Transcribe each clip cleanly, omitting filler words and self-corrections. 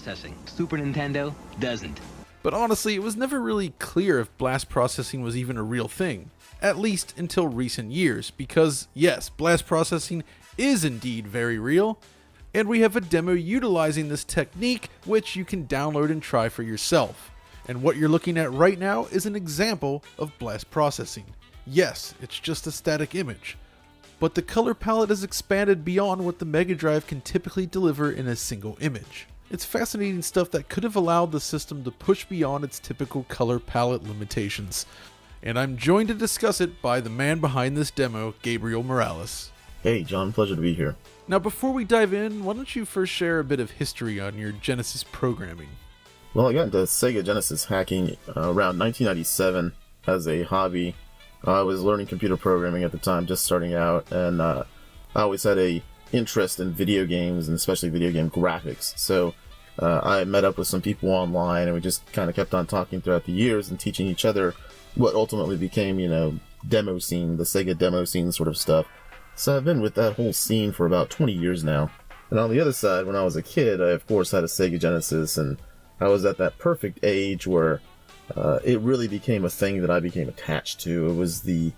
processing. Super Nintendo doesn't. But honestly, it was never really clear if blast processing was even a real thing. At least until recent years, because yes, blast processing is indeed very real, and we have a demo utilizing this technique which you can download and try for yourself. And what you're looking at right now is an example of blast processing. Yes, it's just a static image, but the color palette is expanded beyond what the Mega Drive can typically deliver in a single image. It's fascinating stuff that could have allowed the system to push beyond its typical color palette limitations. And I'm joined to discuss it by the man behind this demo, Gabriel Morales. Hey John, pleasure to be here. Now before we dive in, why don't you first share a bit of history on your Genesis programming? Well, I got into Sega Genesis hacking around 1997 as a hobby. I was learning computer programming at the time, just starting out, and I always had a interest in video games, and especially video game graphics. So I met up with some people online, and we just kind of kept on talking throughout the years and teaching each other what ultimately became, demo scene, the Sega demo scene sort of stuff. So I've been with that whole scene for about 20 years now. And on the other side, when I was a kid, I of course had a Sega Genesis, and I was at that perfect age where it really became a thing that I became attached to. It was the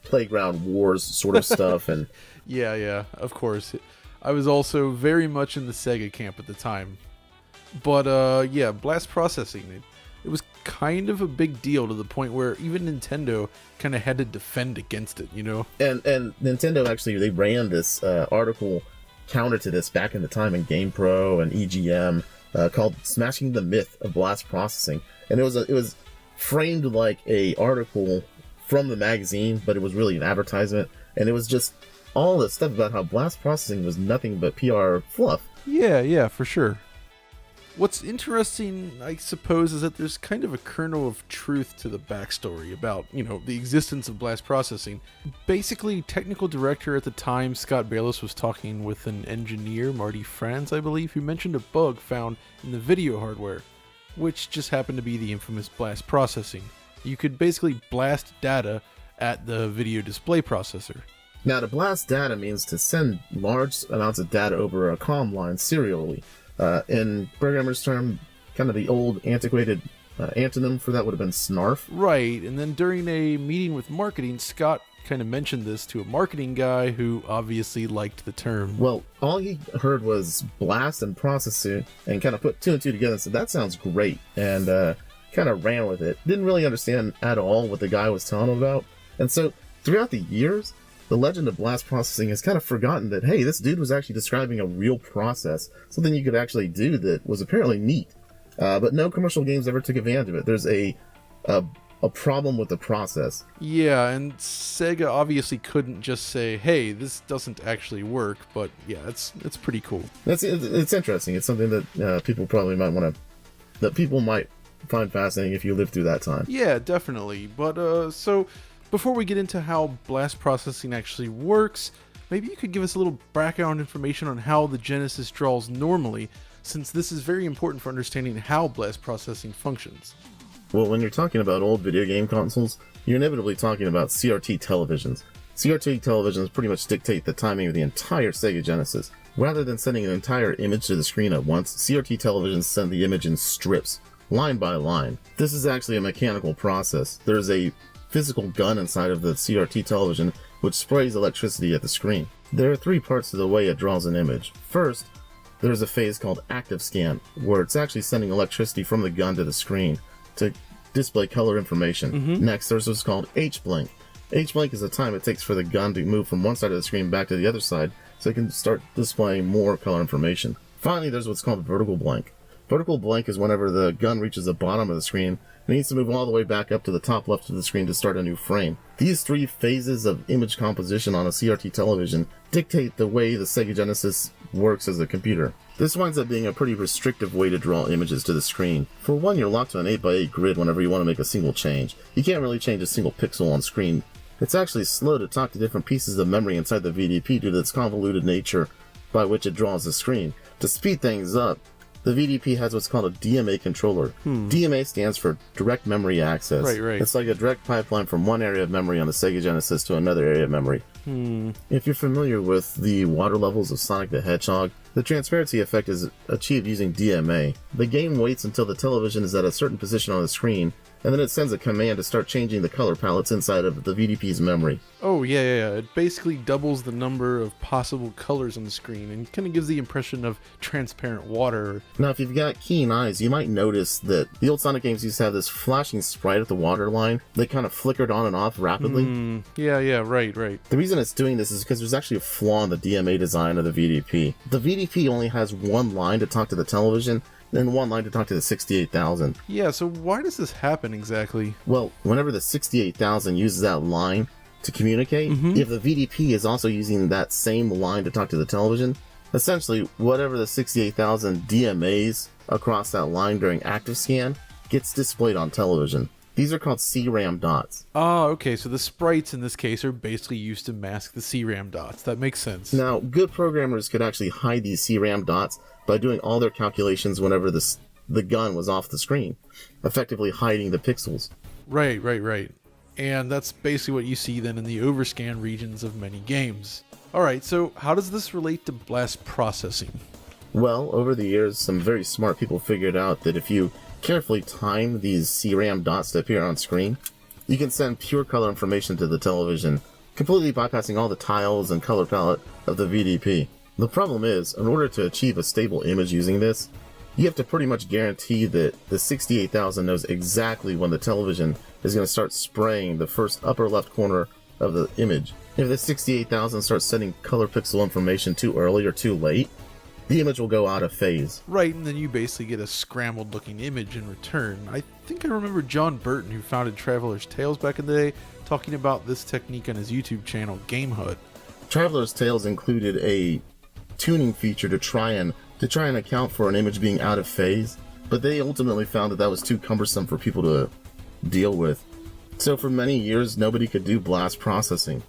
Playground Wars sort of stuff, and Yeah, of course. I was also very much in the Sega camp at the time. But blast processing, it was kind of a big deal to the point where even Nintendo kind of had to defend against it, And Nintendo actually, they ran this article counter to this back in the time in GamePro and EGM called "Smashing the Myth of Blast Processing," and it was framed like a article from the magazine, but it was really an advertisement, and it was just all this stuff about how blast processing was nothing but PR fluff. Yeah, for sure. What's interesting, I suppose, is that there's kind of a kernel of truth to the backstory about, the existence of blast processing. Basically, technical director at the time, Scott Bayless, was talking with an engineer, Marty Franz, I believe, who mentioned a bug found in the video hardware, which just happened to be the infamous blast processing. You could basically blast data at the video display processor. Now, to blast data means to send large amounts of data over a comm line serially. In programmers' term, kind of the old antiquated antonym for that would have been snarf. Right, and then during a meeting with marketing, Scott kind of mentioned this to a marketing guy who obviously liked the term. Well, all he heard was blast and process it, and kind of put two and two together and said, that sounds great, and kind of ran with it. Didn't really understand at all what the guy was telling him about. And so, throughout the years, the legend of blast processing has kind of forgotten that, hey, this dude was actually describing a real process, something you could actually do that was apparently neat. But no commercial games ever took advantage of it. There's a problem with the process. Yeah, and Sega obviously couldn't just say, hey, this doesn't actually work, but yeah, it's pretty cool. It's interesting. It's something that people probably that people might find fascinating if you live through that time. Yeah, definitely. But, so before we get into how blast processing actually works, maybe you could give us a little background information on how the Genesis draws normally, since this is very important for understanding how blast processing functions. Well, when you're talking about old video game consoles, you're inevitably talking about CRT televisions. CRT televisions pretty much dictate the timing of the entire Sega Genesis. Rather than sending an entire image to the screen at once, CRT televisions send the image in strips, line by line. This is actually a mechanical process. There's a physical gun inside of the CRT television which sprays electricity at the screen. There are three parts to the way it draws an image. First, there's a phase called active scan, where it's actually sending electricity from the gun to the screen to display color information. Next, there's what's called H-blink. H-blink is the time it takes for the gun to move from one side of the screen back to the other side, so it can start displaying more color information. Finally, there's what's called vertical blank. Vertical blank is whenever the gun reaches the bottom of the screen, it needs to move all the way back up to the top left of the screen to start a new frame. These three phases of image composition on a CRT television dictate the way the Sega Genesis works as a computer. This winds up being a pretty restrictive way to draw images to the screen. For one, you're locked to an 8x8 grid whenever you want to make a single change. You can't really change a single pixel on screen. It's actually slow to talk to different pieces of memory inside the VDP due to its convoluted nature by which it draws the screen. To speed things up, the VDP has what's called a DMA controller. DMA stands for Direct Memory Access. Right. It's like a direct pipeline from one area of memory on the Sega Genesis to another area of memory. If you're familiar with the water levels of Sonic the Hedgehog, The transparency effect is achieved using DMA. The game waits until the television is at a certain position on the screen, and then it sends a command to start changing the color palettes inside of the VDP's memory. Oh, yeah. It basically doubles the number of possible colors on the screen and kind of gives the impression of transparent water. Now, if you've got keen eyes, you might notice that the old Sonic games used to have this flashing sprite at the water line that kind of flickered on and off rapidly. Yeah, right. The reason it's doing this is because there's actually a flaw in the DMA design of the VDP. The VDP only has one line to talk to the television, then one line to talk to the 68,000. Yeah, so why does this happen exactly? Well, whenever the 68,000 uses that line to communicate, if the VDP is also using that same line to talk to the television, essentially whatever the 68,000 DMAs across that line during active scan gets displayed on television. These are called CRAM dots. Ah, okay, so the sprites in this case are basically used to mask the CRAM dots. That makes sense. Now, good programmers could actually hide these CRAM dots by doing all their calculations whenever the gun was off the screen, effectively hiding the pixels. Right. And that's basically what you see then in the overscan regions of many games. Alright, so how does this relate to blast processing? Well, over the years, some very smart people figured out that if you carefully time these CRAM dots to appear on screen, you can send pure color information to the television, completely bypassing all the tiles and color palette of the VDP. The problem is, in order to achieve a stable image using this, you have to pretty much guarantee that the 68,000 knows exactly when the television is going to start spraying the first upper left corner of the image. If the 68,000 starts sending color pixel information too early or too late, the image will go out of phase. Right, and then you basically get a scrambled looking image in return. I think I remember John Burton, who founded Traveler's Tales back in the day, talking about this technique on his YouTube channel, Game Hut. Traveler's Tales included a tuning feature to try and account for an image being out of phase, but they ultimately found that was too cumbersome for people to deal with. So for many years, nobody could do blast processing.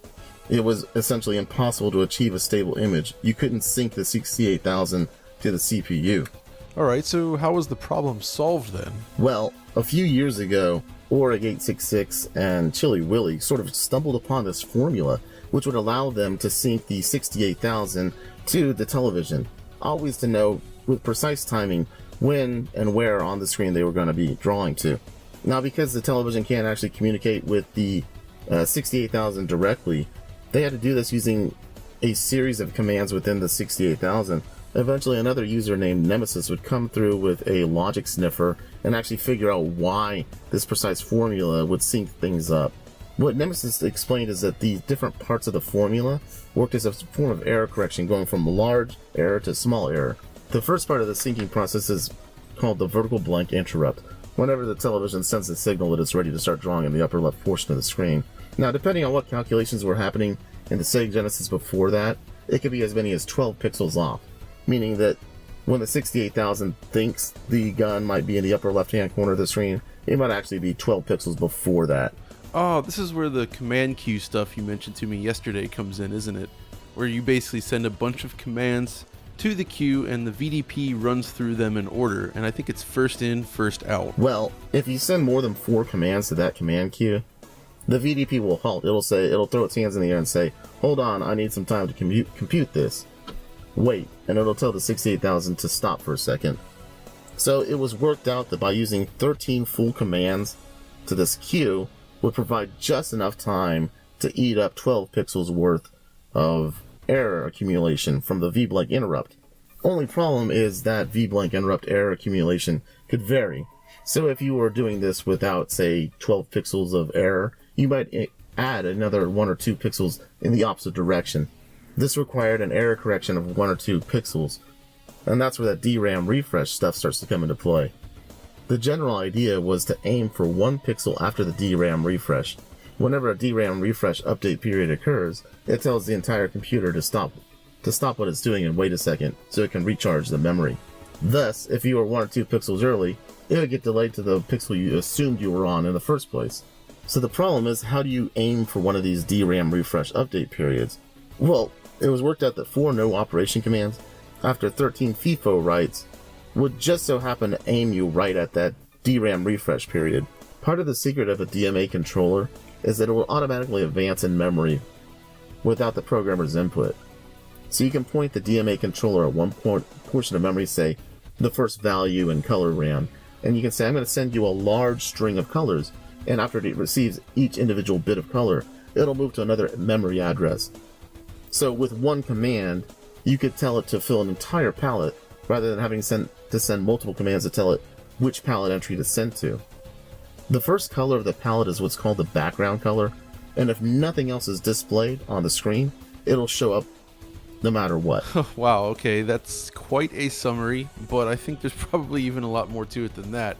It was essentially impossible to achieve a stable image. You couldn't sync the 68,000 to the CPU. Alright, so how was the problem solved then? Well, a few years ago, Oreg866 and Chili Willy sort of stumbled upon this formula which would allow them to sync the 68,000 to the television, always to know with precise timing when and where on the screen they were going to be drawing to. Now, because the television can't actually communicate with the 68,000 directly, they had to do this using a series of commands within the 68,000. Eventually, another user named Nemesis would come through with a logic sniffer and actually figure out why this precise formula would sync things up. What Nemesis explained is that the different parts of the formula worked as a form of error correction, going from large error to small error. The first part of the syncing process is called the vertical blank interrupt, whenever the television sends a signal that it's ready to start drawing in the upper left portion of the screen. Now, depending on what calculations were happening in the Sega Genesis before that, it could be as many as 12 pixels off, meaning that when the 68,000 thinks the gun might be in the upper left-hand corner of the screen, it might actually be 12 pixels before that. Oh, this is where the command queue stuff you mentioned to me yesterday comes in, isn't it? Where you basically send a bunch of commands to the queue and the VDP runs through them in order, and I think it's first in, first out. Well, if you send more than 4 commands to that command queue, the VDP will halt. It'll throw its hands in the air and say, "Hold on, I need some time to compute this. Wait," and it'll tell the 68,000 to stop for a second. So it was worked out that by using 13 full commands to this queue would provide just enough time to eat up 12 pixels worth of error accumulation from the V-blank interrupt. Only problem is that V-blank interrupt error accumulation could vary. So if you were doing this without, say, 12 pixels of error, you might add another 1 or 2 pixels in the opposite direction. This required an error correction of 1 or 2 pixels, and that's where that DRAM refresh stuff starts to come into play. The general idea was to aim for 1 pixel after the DRAM refresh. Whenever a DRAM refresh update period occurs, it tells the entire computer to stop what it's doing and wait a second so it can recharge the memory. Thus, if you were 1 or 2 pixels early, it would get delayed to the pixel you assumed you were on in the first place. So the problem is, how do you aim for one of these DRAM refresh update periods? Well, it was worked out that 4 no operation commands, after 13 FIFO writes, would just so happen to aim you right at that DRAM refresh period. Part of the secret of a DMA controller is that it will automatically advance in memory without the programmer's input. So you can point the DMA controller at one portion of memory, say the first value in color RAM, and you can say, I'm going to send you a large string of colors, and after it receives each individual bit of color, it'll move to another memory address. So with one command, you could tell it to fill an entire palette, rather than having to send multiple commands to tell it which palette entry to send to. The first color of the palette is what's called the background color, and if nothing else is displayed on the screen, it'll show up no matter what. Wow, okay, that's quite a summary, but I think there's probably even a lot more to it than that.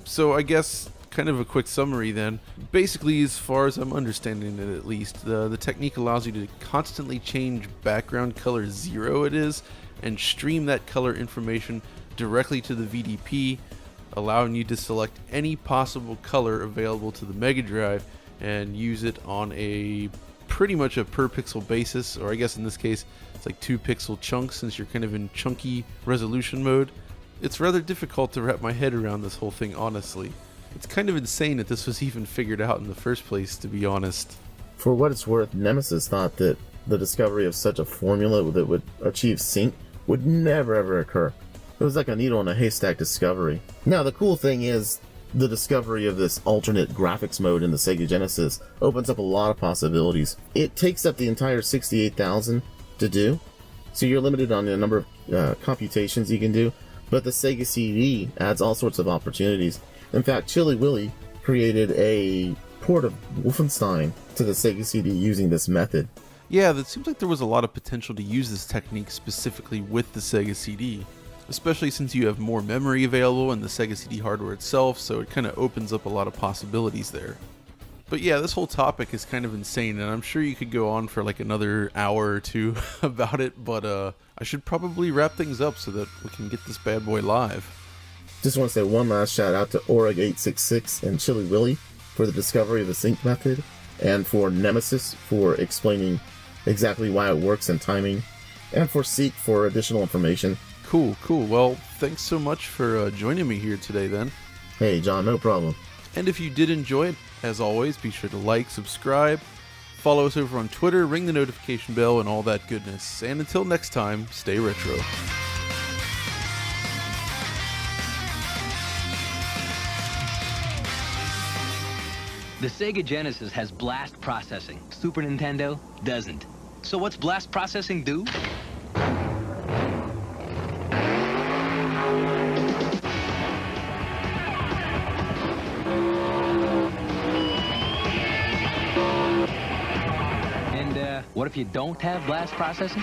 So I guess kind of a quick summary then. Basically, as far as I'm understanding it at least, the technique allows you to constantly change background color 0 it is, and stream that color information directly to the VDP, allowing you to select any possible color available to the Mega Drive and use it on a pretty much a per pixel basis, or I guess in this case it's like 2 pixel chunks since you're kind of in chunky resolution mode. It's rather difficult to wrap my head around this whole thing, honestly. It's kind of insane that this was even figured out in the first place, to be honest. For what it's worth, Nemesis thought that the discovery of such a formula that would achieve sync would never ever occur. It was like a needle in a haystack discovery. Now the cool thing is, the discovery of this alternate graphics mode in the Sega Genesis opens up a lot of possibilities. It takes up the entire 68,000 to do, so you're limited on the number of computations you can do, but the Sega CD adds all sorts of opportunities. In fact, Chili Willy created a port of Wolfenstein to the Sega CD using this method. Yeah, that seems like there was a lot of potential to use this technique specifically with the Sega CD. Especially since you have more memory available in the Sega CD hardware itself, so it kind of opens up a lot of possibilities there. But yeah, this whole topic is kind of insane, and I'm sure you could go on for like another hour or two about it, but I should probably wrap things up so that we can get this bad boy live. Just want to say one last shout out to Oreg866 and Chili Willy for the discovery of the sync method, and for Nemesis for explaining exactly why it works and timing, and for Seek for additional information. Cool. Well, thanks so much for joining me here today then. Hey John, no problem. And if you did enjoy it, as always, be sure to like, subscribe, follow us over on Twitter, ring the notification bell, and all that goodness. And until next time, stay retro. The Sega Genesis has blast processing. Super Nintendo doesn't. So what's blast processing do? What if you don't have blast processing?